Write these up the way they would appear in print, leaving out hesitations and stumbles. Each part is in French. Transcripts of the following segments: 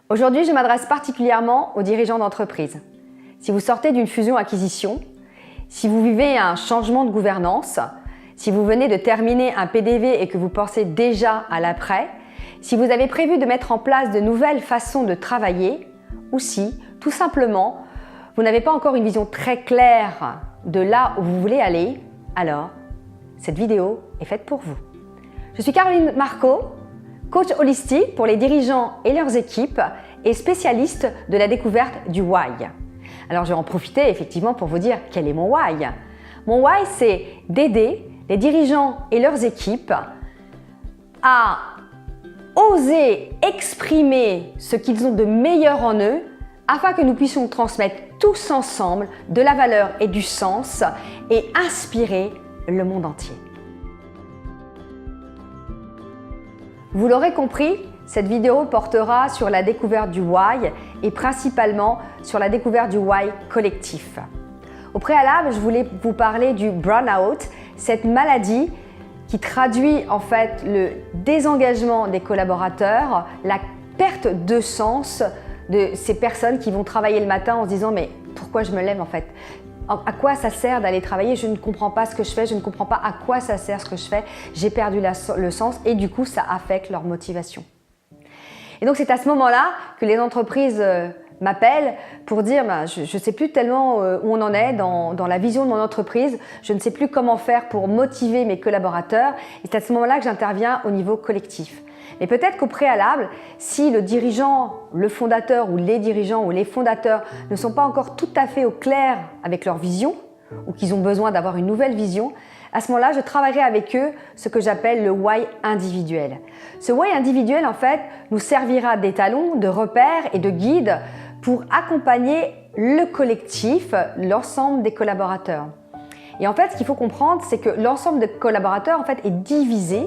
Aujourd'hui, je m'adresse particulièrement aux dirigeants d'entreprise. Si vous sortez d'une fusion-acquisition, si vous vivez un changement de gouvernance, si vous venez de terminer un PDV et que vous pensez déjà à l'après, si vous avez prévu de mettre en place de nouvelles façons de travailler, ou si, tout simplement, vous n'avez pas encore une vision très claire de là où vous voulez aller, alors cette vidéo est faite pour vous. Je suis Caroline Marco, coach holistique pour les dirigeants et leurs équipes et spécialiste de la découverte du why. Alors je vais en profiter effectivement pour vous dire quel est mon why. Mon why, c'est d'aider les dirigeants et leurs équipes à oser exprimer ce qu'ils ont de meilleur en eux afin que nous puissions transmettre tous ensemble de la valeur et du sens et inspirer le monde entier. Vous l'aurez compris, cette vidéo portera sur la découverte du why et principalement sur la découverte du why collectif. Au préalable, je voulais vous parler du burn-out, cette maladie qui traduit en fait le désengagement des collaborateurs, la perte de sens de ces personnes qui vont travailler le matin en se disant « mais pourquoi je me lève en fait ? À quoi ça sert d'aller travailler ? Je ne comprends pas ce que je fais, je ne comprends pas à quoi ça sert ce que je fais, j'ai perdu le sens » et du coup ça affecte leur motivation. Et donc c'est à ce moment-là que les entreprises m'appellent pour dire je ne sais plus tellement où on en est dans la vision de mon entreprise, je ne sais plus comment faire pour motiver mes collaborateurs et c'est à ce moment-là que j'interviens au niveau collectif. Mais peut-être qu'au préalable, si le dirigeant, le fondateur ou les dirigeants ou les fondateurs ne sont pas encore tout à fait au clair avec leur vision ou qu'ils ont besoin d'avoir une nouvelle vision, à ce moment-là, je travaillerai avec eux ce que j'appelle le why individuel. Ce why individuel, en fait, nous servira d'étalon, de repère et de guide pour accompagner le collectif, l'ensemble des collaborateurs. Et en fait, ce qu'il faut comprendre, c'est que l'ensemble des collaborateurs, en fait, est divisé.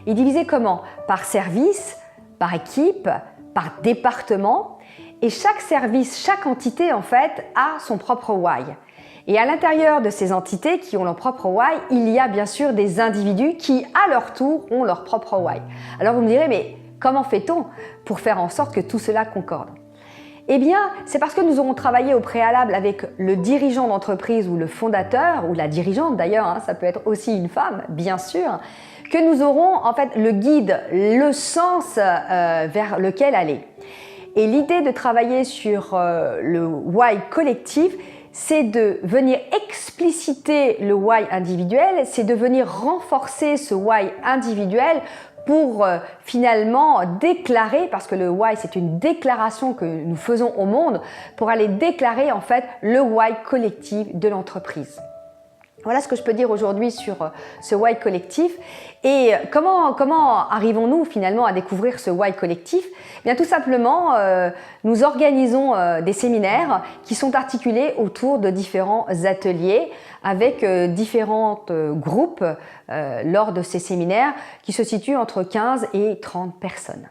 Et divisé comment ? Par service, par équipe, par département. Et chaque service, chaque entité, en fait, a son propre why. Et à l'intérieur de ces entités qui ont leur propre why, il y a bien sûr des individus qui, à leur tour, ont leur propre why. Alors vous me direz, mais comment fait-on pour faire en sorte que tout cela concorde ? Eh bien, c'est parce que nous aurons travaillé au préalable avec le dirigeant d'entreprise ou le fondateur, ou la dirigeante d'ailleurs, ça peut être aussi une femme, bien sûr, que nous aurons en fait le guide, le sens vers lequel aller. Et l'idée de travailler sur le why collectif, c'est de venir expliciter le why individuel, c'est de venir renforcer ce why individuel pour finalement déclarer, parce que le why c'est une déclaration que nous faisons au monde, pour aller déclarer en fait le why collectif de l'entreprise. Voilà ce que je peux dire aujourd'hui sur ce why collectif. Et comment arrivons-nous finalement à découvrir ce why collectif ? Eh bien, tout simplement, nous organisons des séminaires qui sont articulés autour de différents ateliers avec différents groupes lors de ces séminaires qui se situent entre 15 et 30 personnes.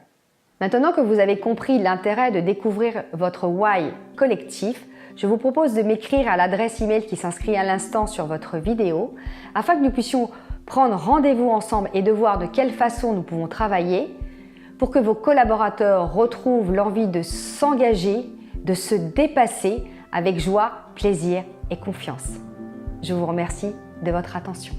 Maintenant que vous avez compris l'intérêt de découvrir votre why collectif, je vous propose de m'écrire à l'adresse email qui s'inscrit à l'instant sur votre vidéo afin que nous puissions prendre rendez-vous ensemble et de voir de quelle façon nous pouvons travailler pour que vos collaborateurs retrouvent l'envie de s'engager, de se dépasser avec joie, plaisir et confiance. Je vous remercie de votre attention.